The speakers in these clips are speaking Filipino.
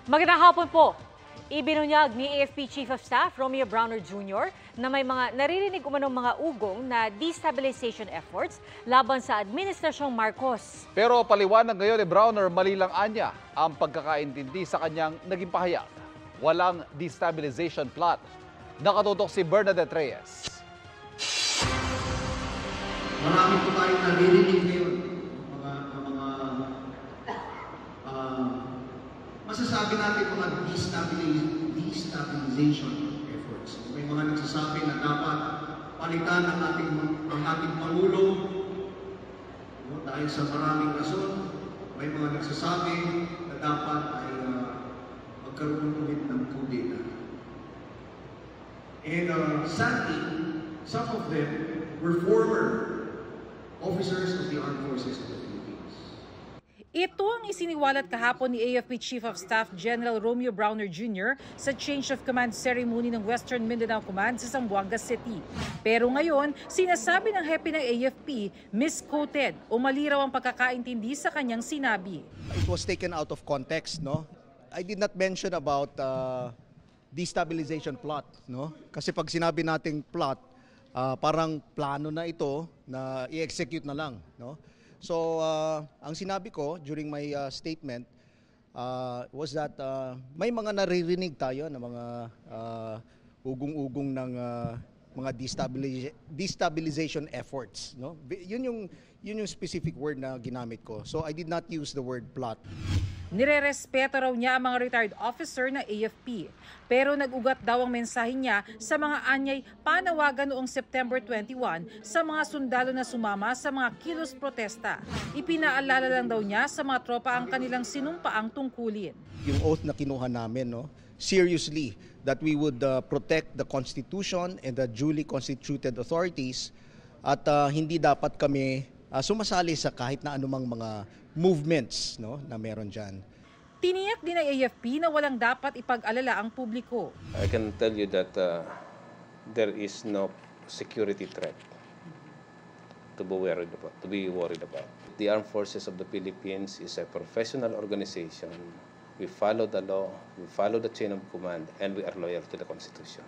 Magandang hapon po. Ibinunyag ni AFP Chief of Staff Romeo Browner Jr. na may mga naririnig umanong mga ugong na destabilization efforts laban sa Administrasyong Marcos. Pero paliwanag ngayon ni Browner, mali lang anya ang pagkakaintindi sa kanyang naging pahayag. Walang destabilization plot. Nakatutok si Bernadette Reyes. Marami po tayong naririnig ngayon, masasabi natin mga destabilization efforts. May mga nagsasabi na dapat palitan ang ating Pangulo dahil sa maraming rason. May mga nagsasabi na dapat ay magkaroon ulit ng kudeta. And sadly, some of them were former officers of the Armed Forces of the Philippines. Ito ang isiniwalat kahapon ni AFP Chief of Staff General Romeo Browner Jr. sa Change of Command Ceremony ng Western Mindanao Command sa Zamboanga City. Pero ngayon, sinasabi ng hepe ng AFP, misquoted o mali raw ang pagkakaintindi sa kanyang sinabi. It was taken out of context, no? I did not mention about destabilization plot, no? Kasi pag sinabi nating plot, parang plano na ito na i-execute na lang, no? So, ang sinabi ko during my statement was that may mga naririnig tayo na mga ugong-ugong ng mga destabilization efforts, no? Yun yung specific word na ginamit ko. So, I did not use the word plot. Nirerespeto raw niya ang mga retired officer na AFP. Pero nag-ugat daw ang mensahe niya sa mga anyay panawagan noong September 21 sa mga sundalo na sumama sa mga kilos protesta. Ipinaalala lang daw niya sa mga tropa ang kanilang sinumpaang tungkulin. Yung oath na kinuha namin, no, seriously, that we would protect the Constitution and the duly constituted authorities at hindi dapat kami sumasali sa kahit na anumang mga movements, no, na meron dyan. Tiniyak din ng AFP na walang dapat ipag-alala ang publiko. I can tell you that there is no security threat to be worried about. The Armed Forces of the Philippines is a professional organization. We follow the law, we follow the chain of command, and we are loyal to the Constitution.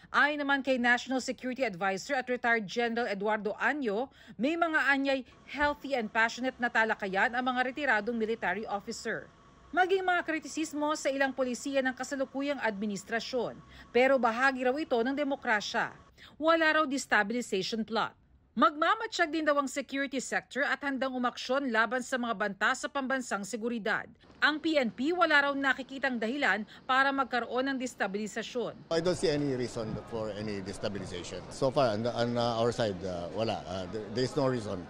Ayon naman kay National Security Advisor at retired General Eduardo Anyo, may mga anyay healthy and passionate na talakayan ang mga retiradong military officer. Maging mga kritisismo sa ilang polisiya ng kasalukuyang administrasyon, pero bahagi raw ito ng demokrasya. Wala raw destabilization plot. Magmamatsyag din daw ang security sector at handang umaksyon laban sa mga banta sa pambansang seguridad. Ang PNP wala raw nakikitang dahilan para magkaroon ng destabilisasyon. I don't see any reason for any destabilization. So far, on our side, wala. There is no reason.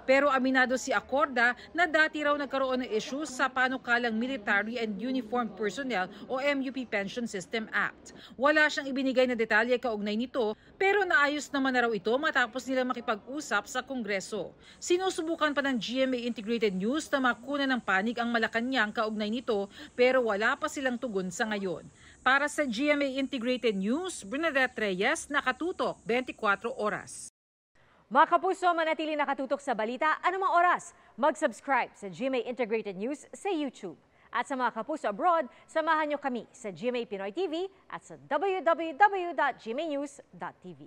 Pero aminado si Acorda na dati raw nagkaroon ng issue sa panukalang Military and Uniformed Personnel o MUP Pension System Act. Wala siyang ibinigay na detalye kaugnay nito, pero naayos naman na raw ito matapos nila makipag-usap sa Kongreso. Sinusubukan pa ng GMA Integrated News na makunan ng panig ang Malacanang kaugnay nito, pero wala pa silang tugon sa ngayon. Para sa GMA Integrated News, Bernadette Reyes, nakatutok 24 oras. Mga kapuso, manatili nakatutok sa balita anumang oras. Mag-subscribe sa GMA Integrated News sa YouTube. At sa mga kapuso abroad, samahan nyo kami sa GMA Pinoy TV at sa www.gmanews.tv.